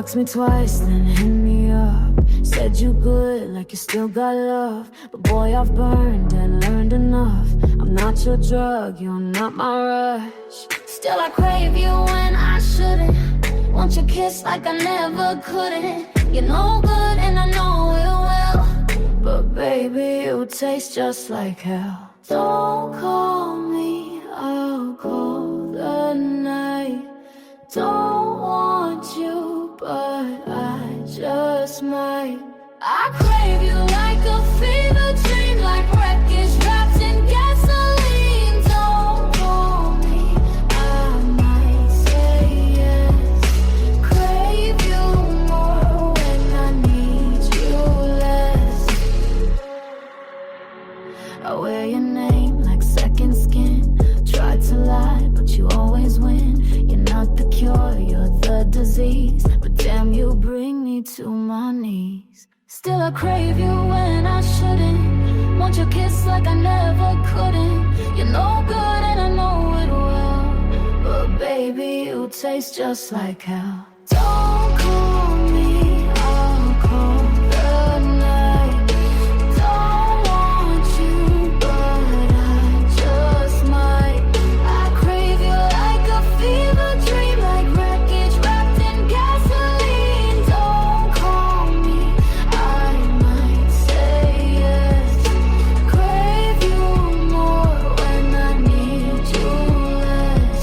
box me twice, then hit me up. Said you good, like you still got love. But boy, I've burned and learned enough. I'm not your drug, you're not my rush. Still I crave you when I shouldn't. Want your kiss like I never couldn't. You're no good and I know it well, but baby, you taste just like hell. Don't call me, I'll call the night. Don't want you, but I just might. I crave you like a fever dream, like wreckage wrapped in gasoline. Don't call me, I might say yes. Crave you more when I need you less. I wear your name like second skin. Tried to lie, but you always win. You're not the cure, you're the disease. But damn, you bring me to my knees. Still I crave you when I shouldn't. Want your kiss like I never couldn't. You're no good and I know it well, but baby, you taste just like hell. Don't call me, I'll call the night. Don't want you, but I just might. I crave you like a fever dream, like wreckage wrapped in gasoline. Don't call me, I might say yes. Crave you more when I need you less.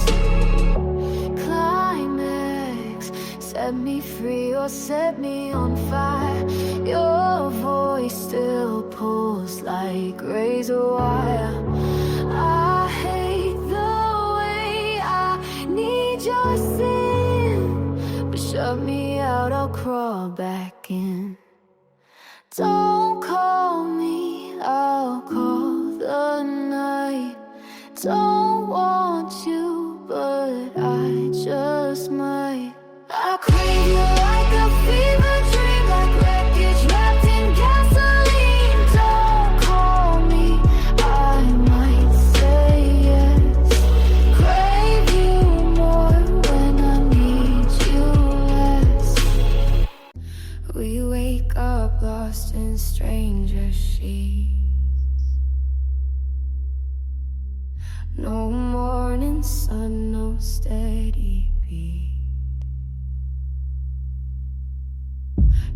Climax, set me free or set me on fire. Your voice still pulls like razor wire. I hate the way I need your sin, but shut me out, I'll crawl back in. Don't call me, I'll call the night. Don't want you, but I just might. I crave you like a fever dream, like wreckage wrapped in gasoline. Don't call me, I might say yes. Crave you more when I need you less. We wake up lost in stranger sheets. No morning sun, no steady beat.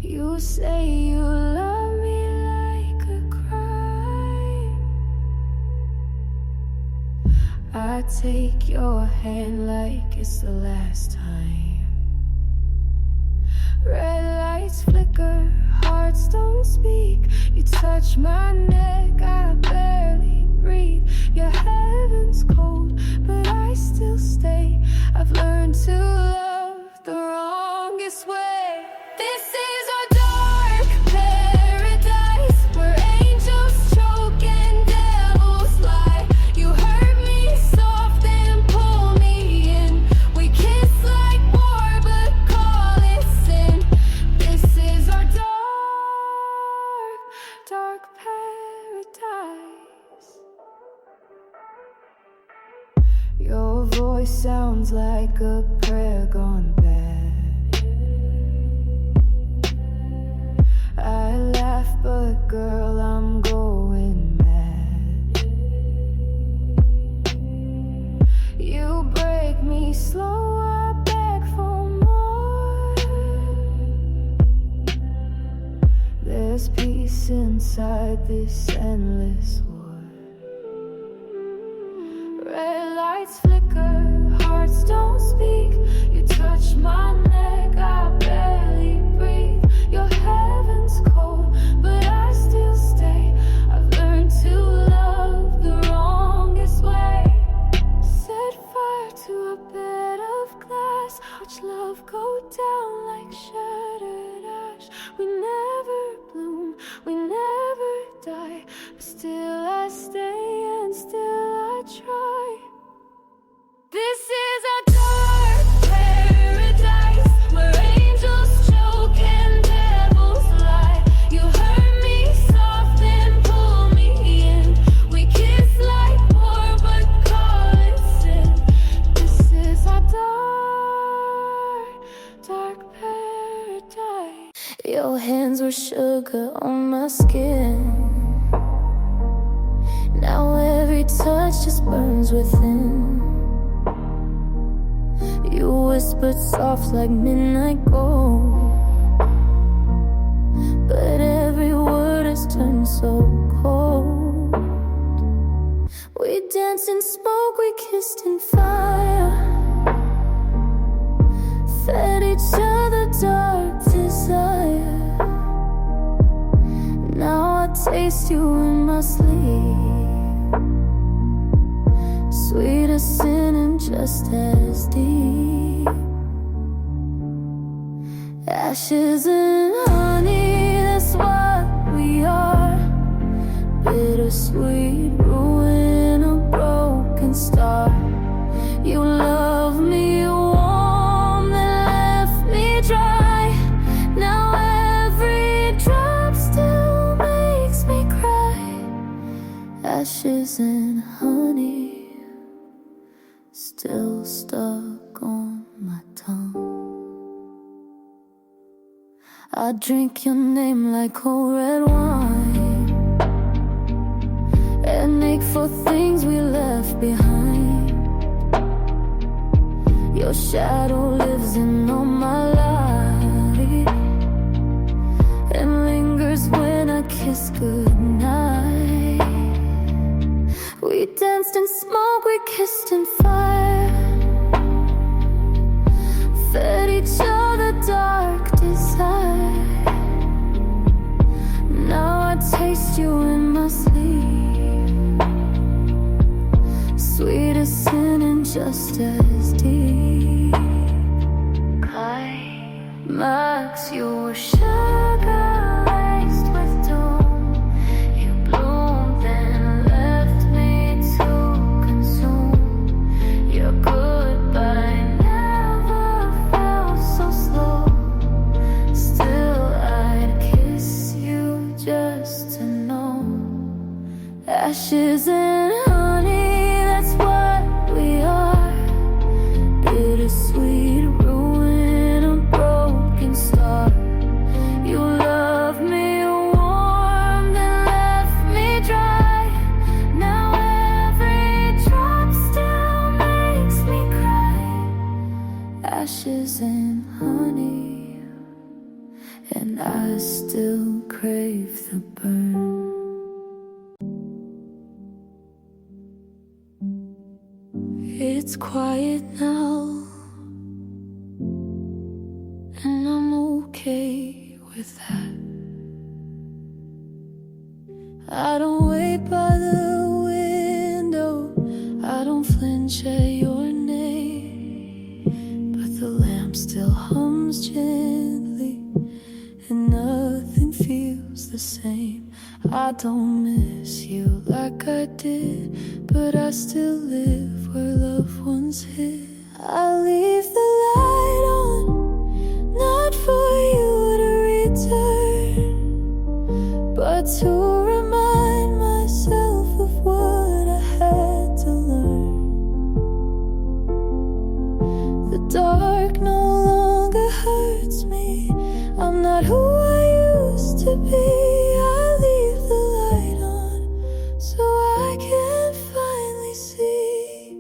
You say you love me like a crime. I take your hand like it's the last time. Red lights flicker, hearts don't speak. You touch my neck, I barely breathe. Your heaven's cold, but I still stay. I've learned to love the wrongest way. This is our dark paradise, where angels choke and devils lie. You hurt me soft and pull me in. We kiss like war, but call it sin. This is our dark paradise. Your voice sounds like a prayer gone bad. I laugh, but girl, I'm going mad. You break me slow, I beg for more. There's peace inside this endless war. Red lights flicker, hearts don't speak. You touch my neck, I barely breathe. Your heaven's cold, but I still stay. I've learned to love the wrongest way. Set fire to a bed of glass. Watch love go down like shattered ash. We never bloom, we never die, but still I stay and still I try. This is a dark paradise, where angels choke and devils lie. You hurt me soft and pull me in. We kiss like war, but call it sin. This is a dark paradise. skin. Now every touch just burns within. You whispered soft like midnight gold, but every word has turned so cold. We danced in smoke, we kissed in fire, fed each other dark desire. Now I taste you in my sleep, sweet as sin and just as deep. Ashes and honey, that's what we are. Bittersweet ruin, a broken star. You love me warm, then left me dry. Now every drop still makes me cry. Ashes and honey, still stuck on my tongue. I drink your name like cold red wine, and ache for things we left behind. Your shadow lives in all my life, and lingers when I kiss goodnight. We danced in smoke, we kissed in fire, fed each other dark desire. Now I taste you in my sleep, sweet as sin and just as deep. Climax, you were sugar laced with doom. You bloomed then left me to consume. Your goodbye never felt so slow. Still I'd kiss you just to know. Ashes and honey, that's what we are. Bittersweet ruin, a broken star. You love me warm, then left me dry. Now every drop still makes me cry. Ashes and honey, and I still crave the burn. It's quiet now, and I'm okay with that. I don't wait by the window, I don't flinch at your name, but the lamp still hums gently, and nothing feels the same. I don't miss you like I did, but I still live where loved ones hid. I leave the light on, not for you to return, but to remind myself of what I had to learn. The dark no longer hurts me, I'm not who I used to be. I leave the light on so I can finally see.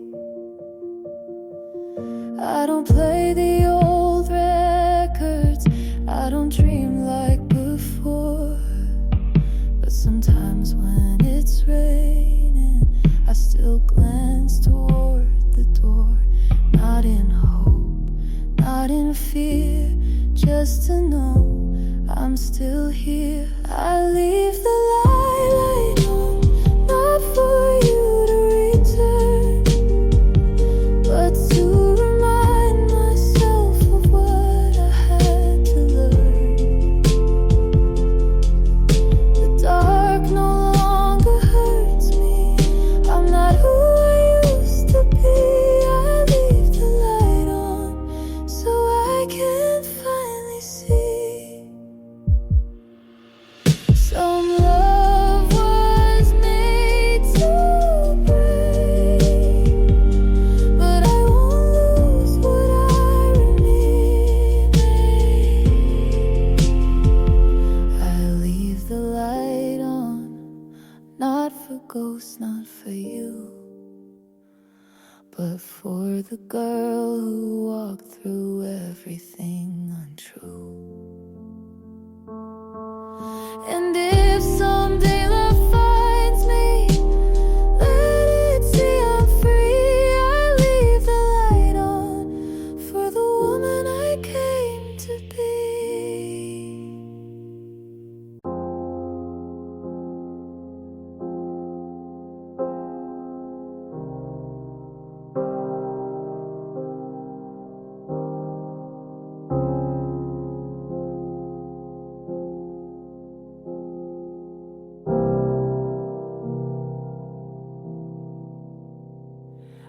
I don't play the old records, I don't dream like before, but sometimes when it's raining, I still glance toward the door. Not in hope, not in fear, just to know I'm still here. I leave the light on, not for you to return, but to remind myself of what I had to learn. The dark no longer hurts me, I'm not who I used to be. I leave the light on so I can finally see some love. a ghost, not for you, but for the girl who walked through everything untrue. And if someday love finds me, let it see I'm free. I leave the light on for the woman I came to be.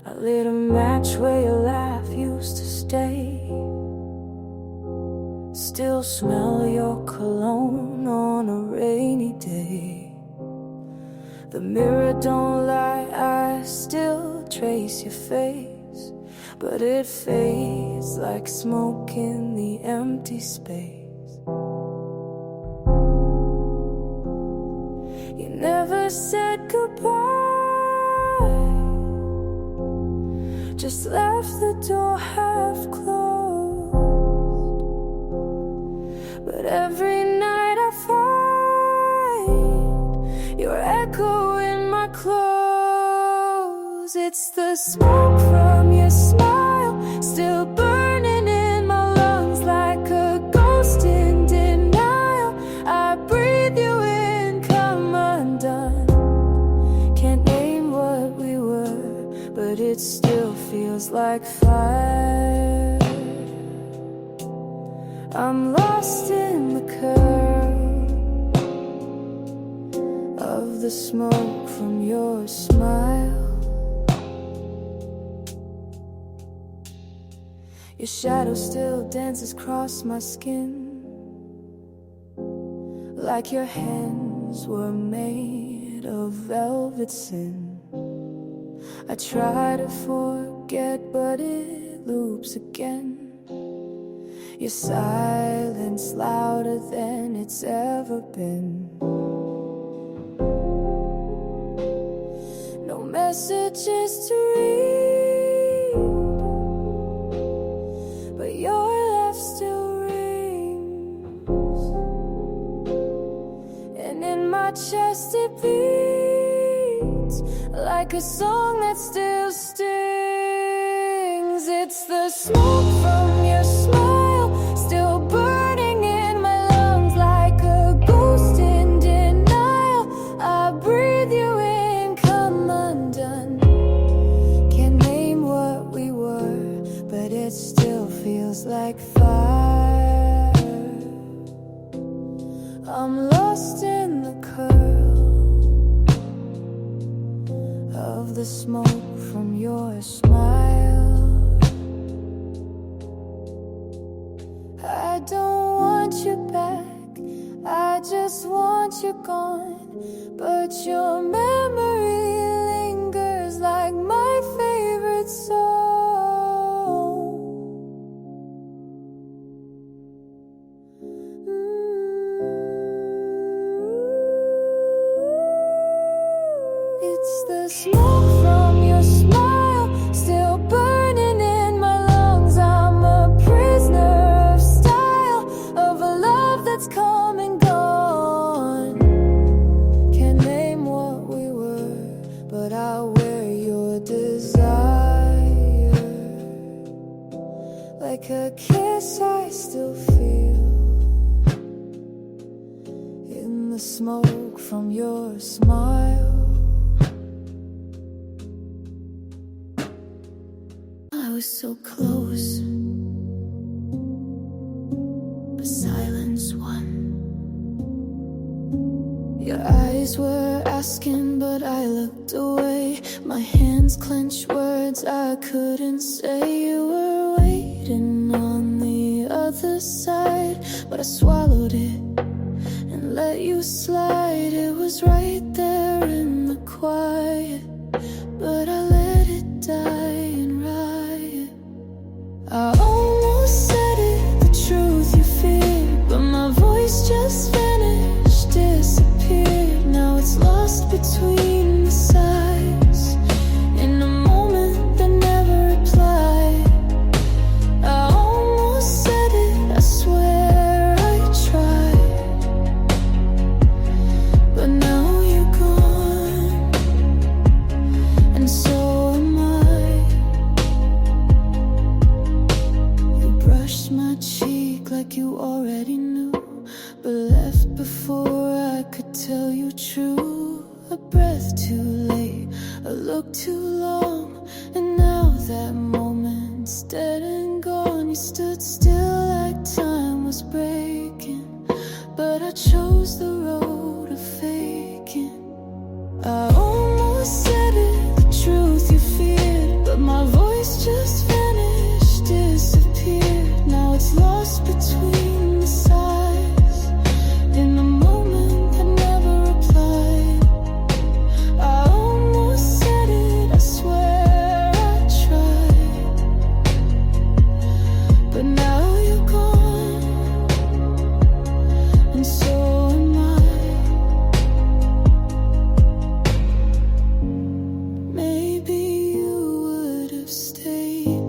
I lit a match where your laugh used to stay. Still smell your cologne on a rainy day. The mirror don't lie, I still trace your face, but it fades like smoke in the empty space. You never said goodbye, just left the door half closed. But every night I find your echo in my clothes. It's the smoke from your smile, still burning in my lungs like a ghost in denial. I breathe you in, come undone. Can't name what we were, but it still feels like fire. I'm lost in the curl of the smoke from your smile. Your shadow still dances across my skin, like your hands were made of velvet sin. I try to forget, but it loops again. Your silence louder than it's ever been. No messages to read, but your laugh still rings, and in my chest it beats like a song that still stings. It's the smoke from your smile, still burning in my lungs like a ghost in denial. I breathe you in, come undone. Can't name what we were, but it still feels like fire. I'm lost in the curl of the smoke from your smile. I don't want you back, I just want you gone. But your memory lingers like my favorite song. It's the smoke from your smile, still burning in my lungs. I'm a prisoner of style, of a love that's come and gone. Can't name what we were, but I'll wear your desire. Like a kiss I still feel in the smoke from your smile. I was so close, a silence won. Your eyes were asking, but I looked away. My hands clenched words I couldn't say. You were waiting on the other side, but I swallowed it and let you slide. It was right there in the quiet, but I let it die and riot. I almost said it, the truth you feared, but my voice just vanished, disappeared. Now it's lost between a breath too late, a look too long, and now that moment's dead and gone. You stood still like time was breaking, but I chose the road of faking. I almost said it, the truth you feared, but my voice just vanished, disappeared. Now it's lost between the sides. In the moment I never replied. I almost said it, I swear I tried, but now you're gone, and so am I. Maybe you would have stayed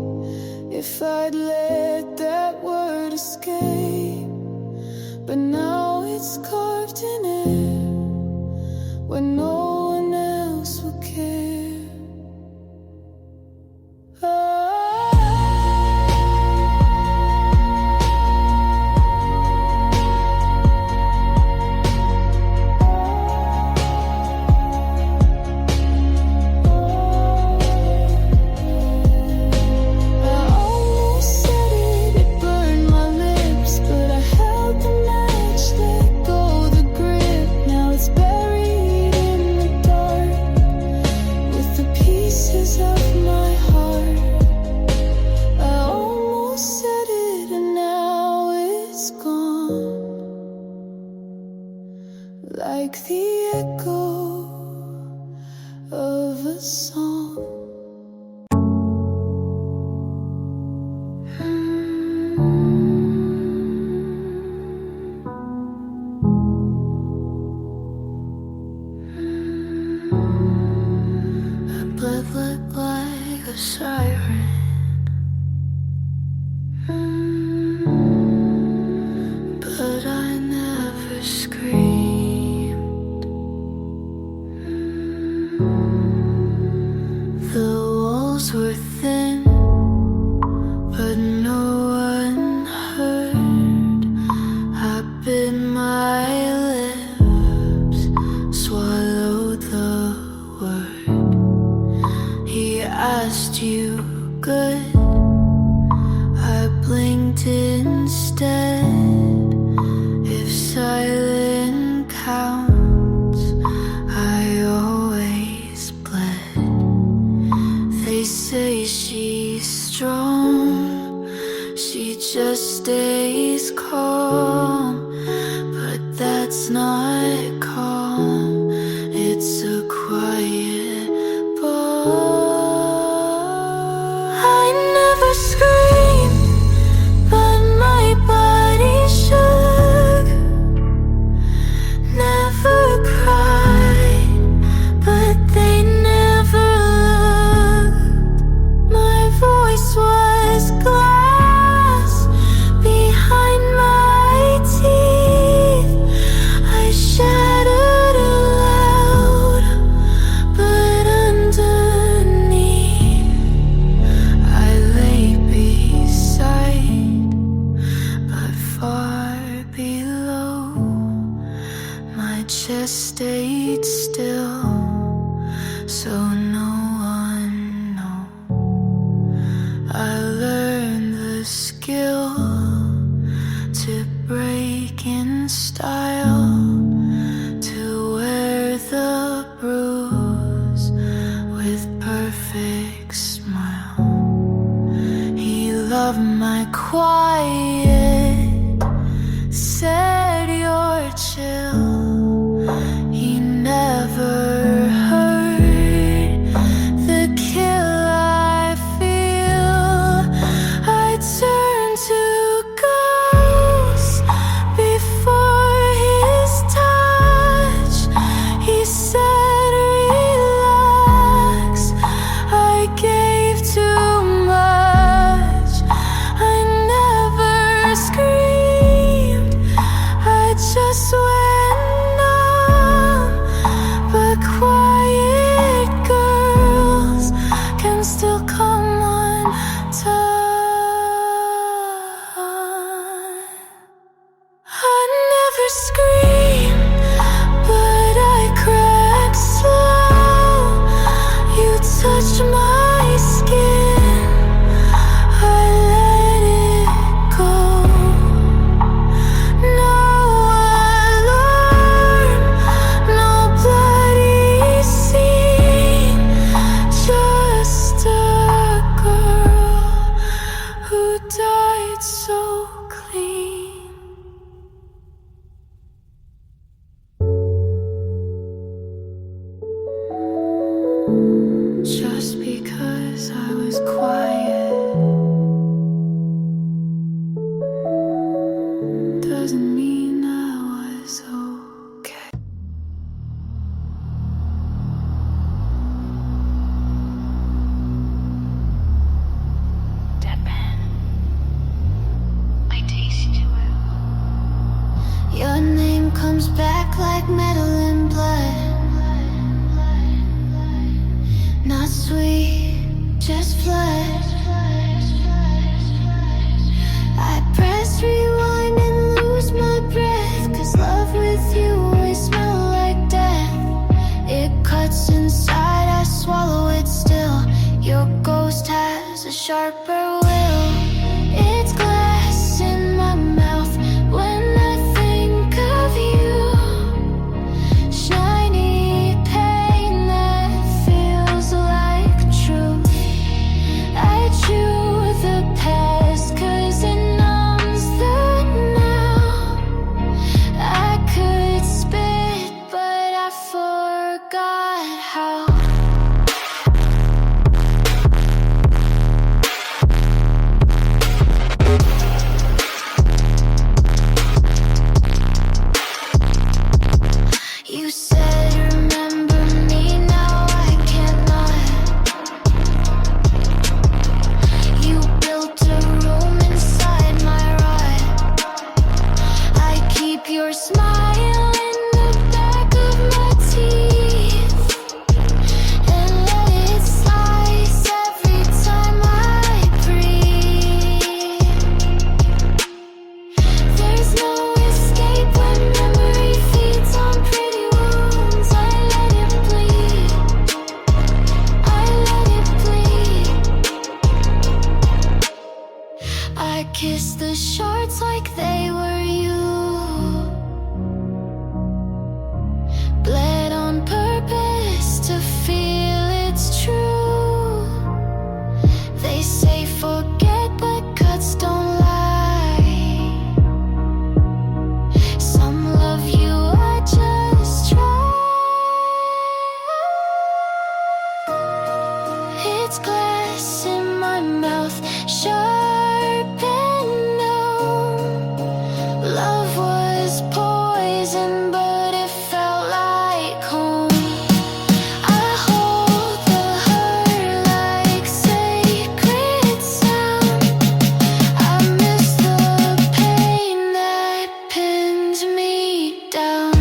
if I'd let that word escape, but now it's carved in air when no one else will care. I almost said it, it burned my lips, but I held the match, let go the grip. Now it's buried in the dark with the pieces of my heart. I almost said it and now it's gone, like the echo of a song. Her blood looked like a siren, but I never screamed. The walls were thin, but no one heard. I bit my lips, swallowed the word. He asked you good, I blinked instead. If silent counts, I always bled. They say she's strong, she just stays calm, but that's not calm, it's a quiet bomb. I never screamed, but my body shook. Never cried, but they never looked. My voice was glass behind my teeth. I shattered aloud, but underneath I lay beside, but far below. My chest stayed still, so no one know. I learned the skill to break in style, to wear the bruise with perfect smile. He loved my quiet, said you're chill. He never heard the kill I feel. I turned to ghost before his touch. He said relax, I gave too much. I never sharper will. It's glass in my mouth when I think of you. Shiny pain that feels like truth. I chew the past 'cause it numbs the now. I could spit but I forgot how. You said remember me, now I cannot. You built a room inside my rot. I keep your smile in the back of my teeth and let it slice every time I breathe. There's no escape when memory feeds on pretty wounds. I let it bleed. I let it bleed. I kiss the shards like they were you. Bled on purpose to feel it's true. They say forget, but cuts don't lie. Some love you, I just try. It's glass in my mouth, sharp and numb. Love was poison, but it felt like home. I hold the hurt like sacred sound. I miss the pain that pinned me down.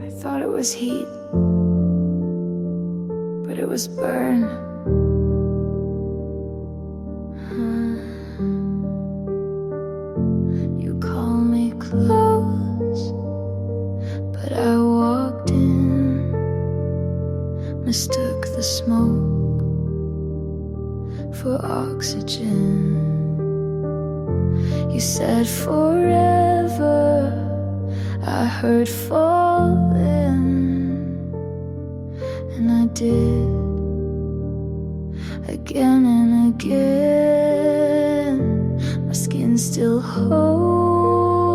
I thought it was heat, but it was burn. You call me close, but I walked in, mistook the smoke for oxygen. You said forever, I heard falling, and I did again and again. My skin still holds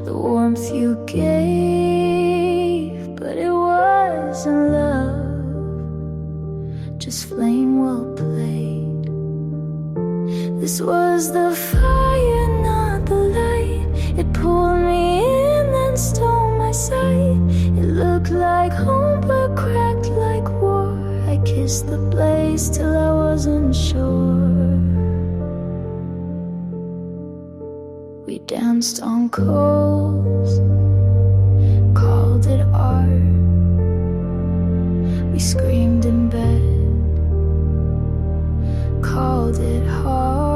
the warmth you gave, but it wasn't love, just flame well played. This was the fire, not the light. It pulled me in, then stole my sight. It looked like home, but cracked like war. I kissed the blaze till I wasn't sure. We danced on coals, called it art. We screamed in bed, called it hard.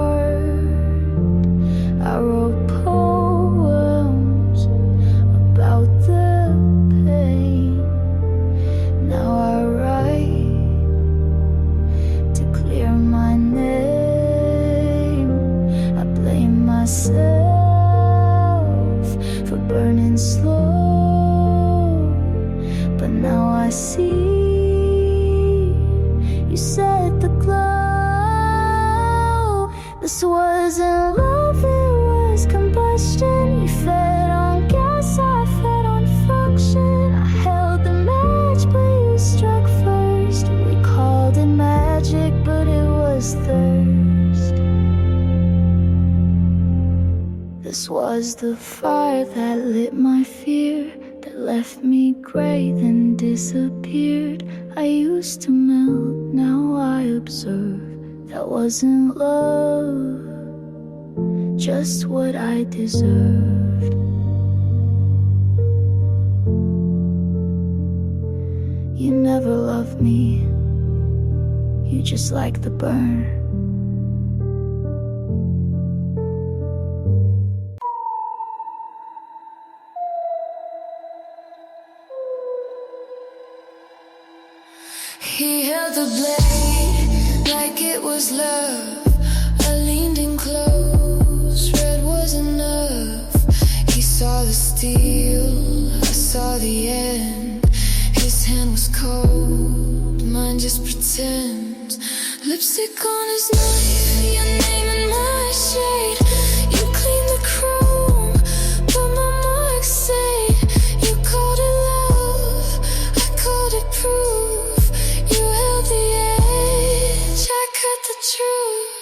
I wrote poems about the pain. Now I write to clear my name. I blame myself for burning slow, but now I see you set the glow. This wasn't love, it was combustion. You fed on gas, I fed on function. I held the match, but you struck first. We called it magic, but it was thirst. This was the fire that lit my fear, that left me gray then disappeared. I used to melt, now I observe. That wasn't love, just what I deserved. You never loved me, you just like the burn. He held the blade like it was love. I leaned in close, red was enough. He saw the steel, I saw the end. His hand was cold, mine just pretends. Lipstick on his knife, your name and my shade. You cleaned the chrome, but my mark stayed. You called it love, I called it proof. You held the edge, I cut the truth.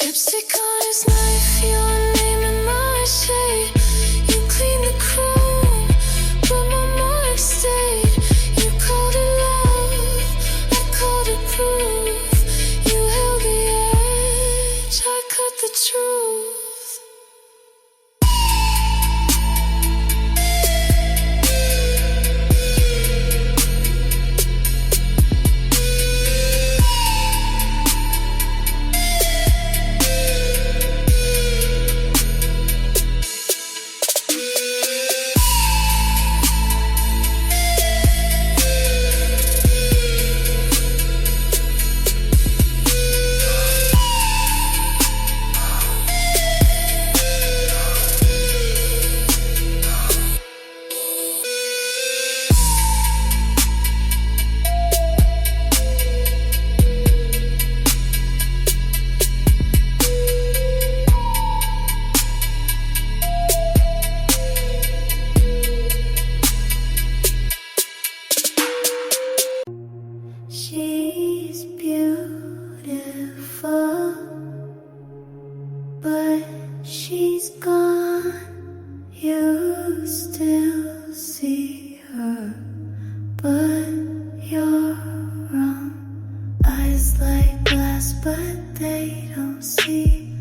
Lipstick on his knife, your name and my shade. You cleaned the chrome, but my mark stayed. You called it love, I called it proof. You held the edge, I cut the truth. She's beautiful, but she's gone. You still see her, but you're wrong. Eyes like glass, but they don't see.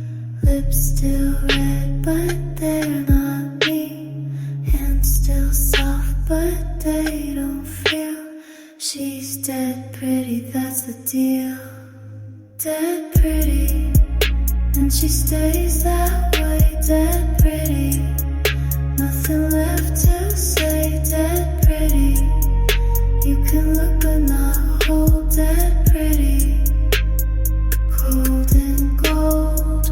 Lips still red, but they're not me. Hands still soft, but they don't feel. She's dead pretty, that's the deal. Dead pretty, and she stays that way. Dead pretty, nothing left to say. Dead pretty, you can look but not hold. Dead pretty, cold and gold.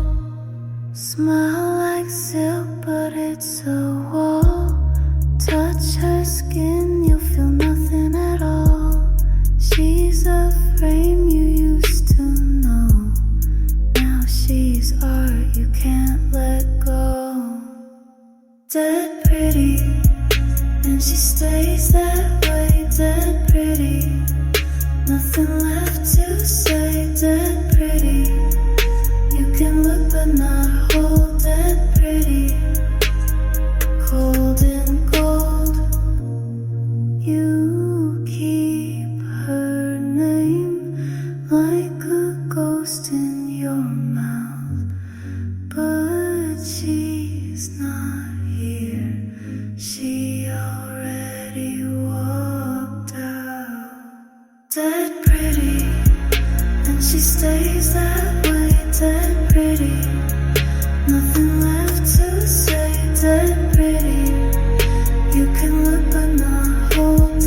Smile like silk, but it's a wall. Touch her skin, you'll feel nothing at all. She's a frame you used to know. Now she's art you can't let go. Dead pretty, and she stays that way. Dead pretty, nothing left to say. Dead pretty, you can look but not hold. Dead pretty, cold and gold. You keep her name like a ghost in your mouth, but she's not here. She already walked out. Dead pretty, and she stays that way. Dead pretty, nothing left to say. Dead pretty, you can look but not hold.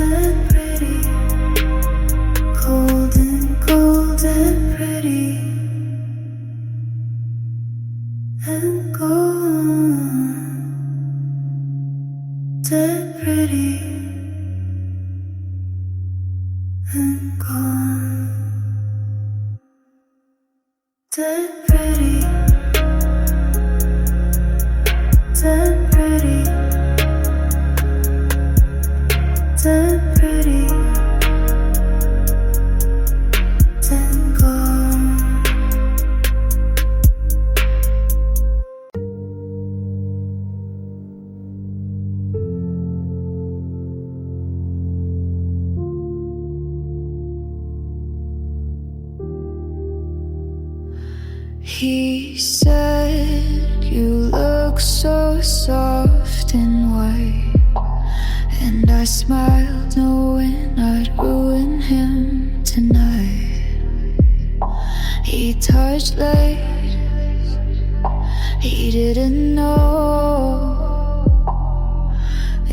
wasn't ready. Then gone. He said, "You look so soft and white," and I smiled, knowing I'd ruin him tonight. He touched late, he didn't know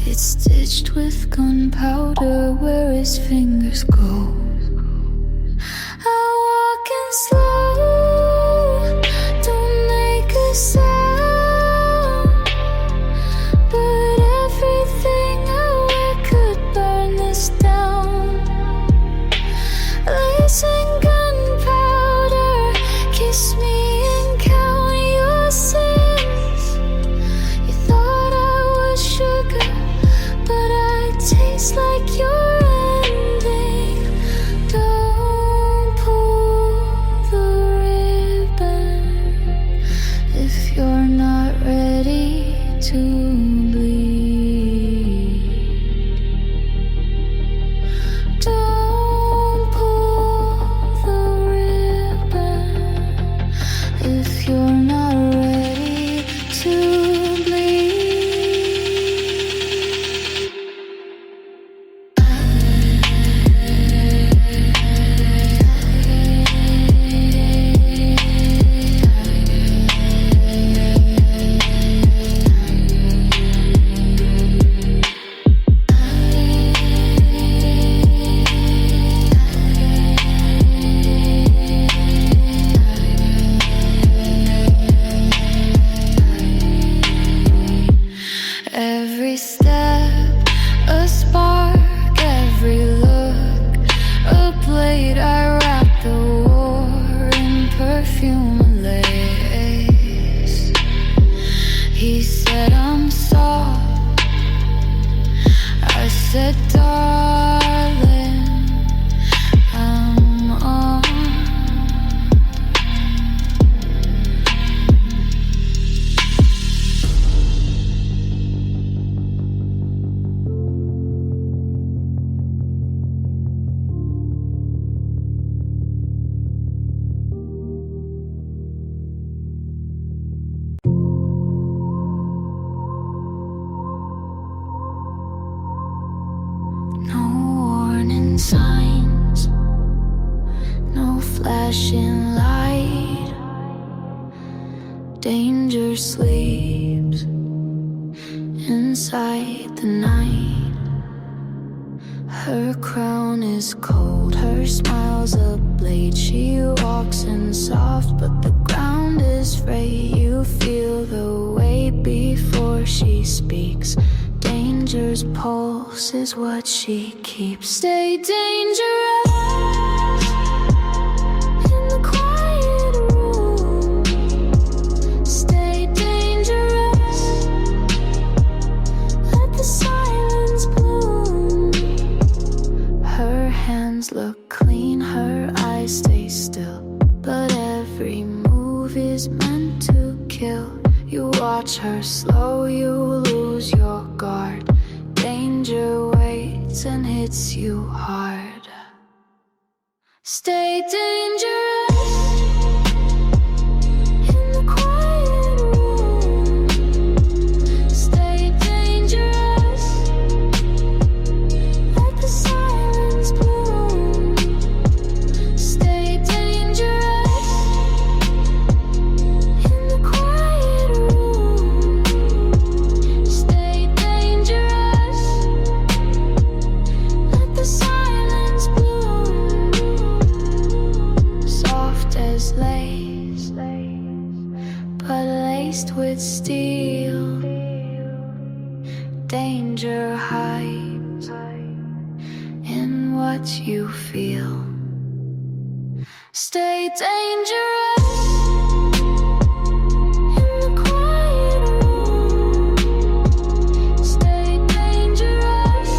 it's stitched with gunpowder where his fingers go. I'm walking slow, don't make a sound, but everything I wear could burn this down. Lacing gunpowder, kiss me and count your sins. You thought I was sugar, but I taste like your ending. Don't pull the ribbon if you're not ready to bleed. Don't pull the ribbon if you're not ready to bleed. Every step, a spark, every look, a blade. I wrap the war in perfume and lace. He said I'm soft, I said darling, I'm on. No warning signs, no flashing light. Danger sleeps inside the night. Her crown is cold, her smile's a blade. She walks in soft, but the ground is frayed. You feel the weight before she speaks. Danger's pulse is what she keeps. Stay dangerous in the quiet room. Stay dangerous, let the silence bloom. Her hands look clean, her eyes stay still, but every move is meant to kill. You watch her slow, you lose your guard. Danger waits and hits you hard. Stay dangerous in the quiet room. Stay dangerous, let the silence bloom. Stay dangerous in the quiet room. Stay dangerous, let the silence bloom. Soft as lace, but laced with steel. Danger hides in what you feel. Stay dangerous in the quiet room. Stay dangerous,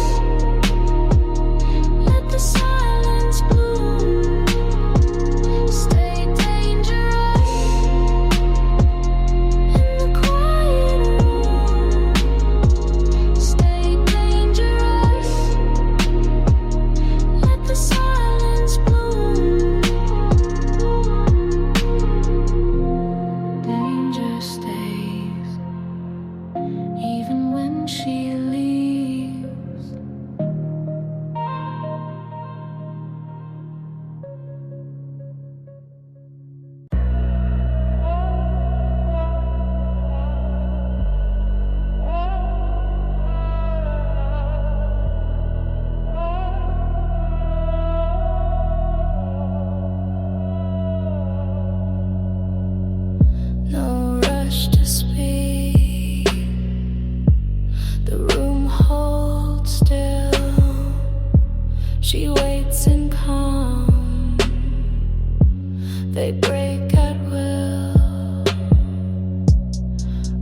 They break at will,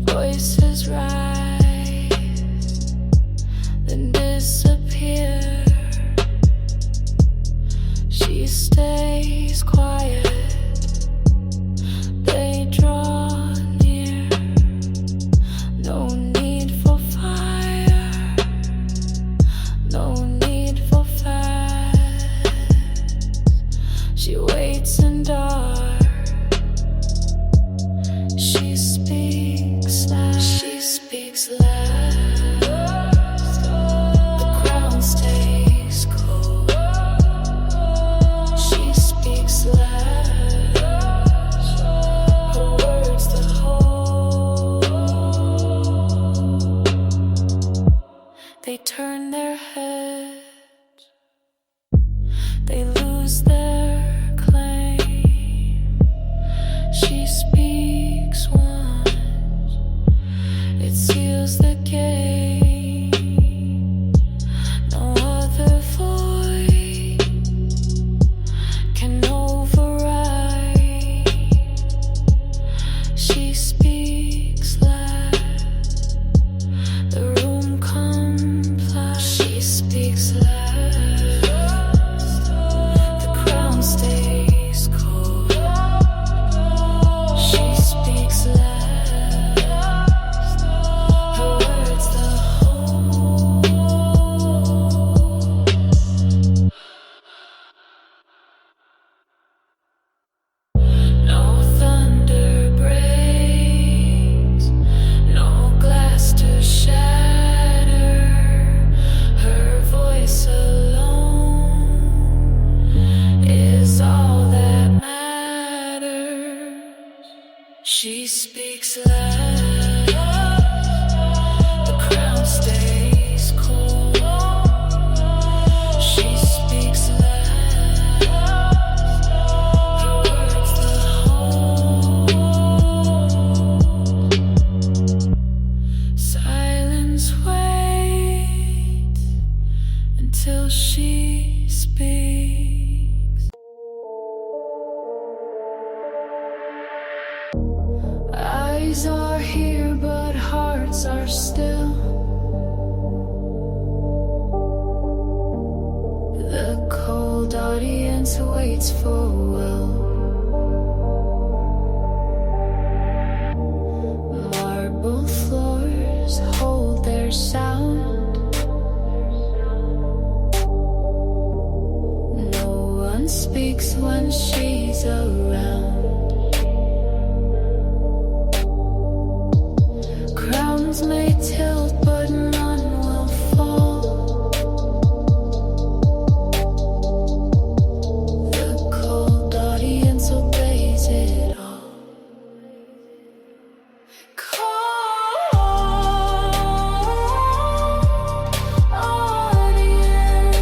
voices rise, then disappear. She stays quiet, they draw near. No need for fire, no need for fast. She waits in dark, she speaks last. She speaks last. The crown stays cold. She speaks last. Her words the whole. They turn their heads, they lose their claim. She speaks once, it seals the game. No other voice can override. She speaks last, the room complies. She speaks last. The crown stays cold. She speaks last. Her words the whole. No thunder breaks, no glass to shatter. Her voice alone is all that matters. She speaks loud. The crown stays cold. She speaks loud. Her words the whole. Silence waits until she speaks. Eyes are here, but hearts are still. The cold audience waits for will. Marble floors hold their sound. No one speaks when she's around. Crowns may tilt, but none will fall. The cold audience obeys it all. Cold audience,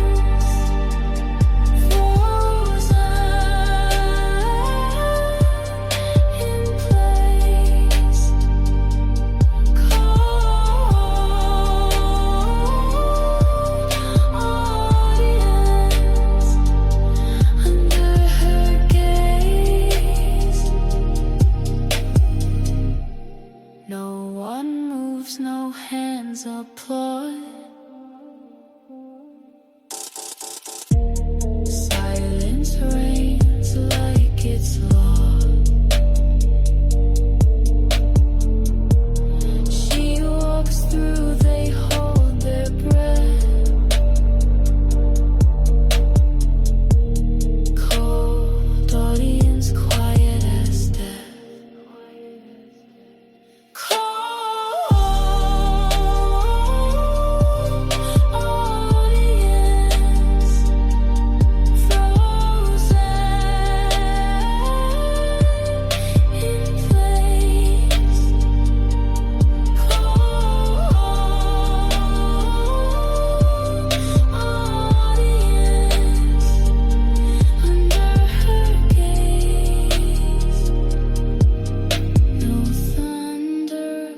frozen in place. Audience under her gaze. No one moves, no hands applaud. Silence reigns like it's law. She walks through, they hold their breath. Cold audience, quiet as death. Cold audience, frozen in place. Cold audience under her gaze. No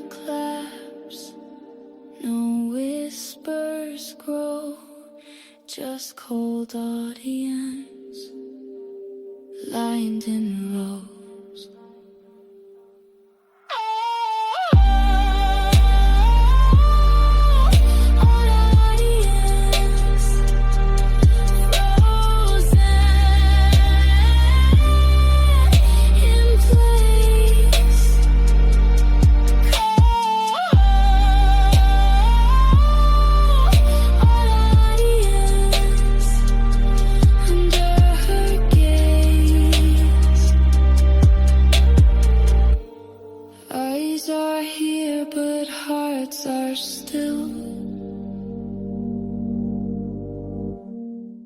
thunderclaps, no whispers grow, just cold audience lined in rows. Eyes are here, but hearts are still.